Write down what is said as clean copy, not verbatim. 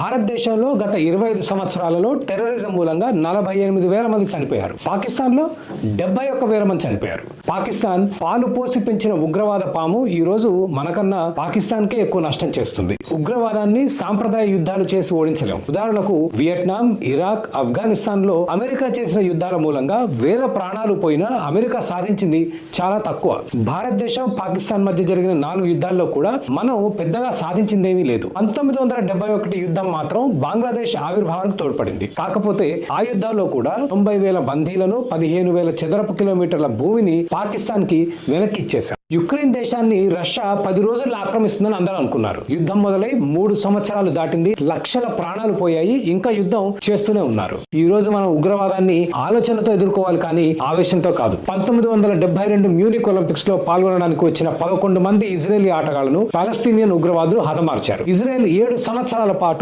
భారతదేశంలో గత 25 సంవత్సరాలలో టెర్రరిజం మూలంగా 48,000 మంది చనిపోయారు. పాకిస్తాన్లో 71,000 మంది చనిపోయారు. పాకిస్తాన్ పాలు పోసి పెంచిన ఉగ్రవాద పాము ఈ రోజు మనకన్నా పాకిస్తాన్కే ఎక్కువ నష్టం చేస్తుంది. ఉగ్రవాదాన్ని సాంప్రదాయ యుద్ధాలు చేసి ఓడించలేం. ఉదాహరణకు వియట్నాం, ఇరాక్, ఆఫ్ఘనిస్తాన్ లో అమెరికా చేసిన యుద్ధాల మూలంగా వేల ప్రాణాలు పోయినా అమెరికా సాధించింది చాలా తక్కువ. భారతదేశం, పాకిస్తాన్ మధ్య జరిగిన 4 యుద్ధాల్లో కూడా మనం పెద్దగా సాధించిందేమీ లేదు. 1971 యుద్ధం మాత్రం బంగ్లాదేశ్ ఆవిర్భావానికి తోడ్పడింది. కాకపోతే ఆ యుద్ధాల్లో కూడా 90,000 బందీలను, 15,000 చదరపు కిలోమీటర్ల భూమిని పాకిస్తాన్ కి వెనక్కి ఇచ్చేశారు. యుక్రెయిన్ దేశాన్ని రష్యా 10 రోజుల్లో ఆక్రమిస్తుందని అందరూ అనుకున్నారు. యుద్ధం మొదలై 3 సంవత్సరాలు దాటింది. లక్షల ప్రాణాలు పోయాయి. ఇంకా యుద్ధం చేస్తూనే ఉన్నారు. ఈ రోజు మనం ఉగ్రవాదాన్ని ఆలోచనతో ఎదుర్కోవాలి, కానీ ఆవేశంతో కాదు. 1972 మ్యూనిక్ ఒలింపిక్స్ లో పాల్గొనడానికి వచ్చిన 11 మంది ఇజ్రాయెలీ ఆటగాళ్లను పాలస్తీనియన్ ఉగ్రవాదులు హతమార్చారు. ఇజ్రాయెల్ 7 సంవత్సరాల పాటు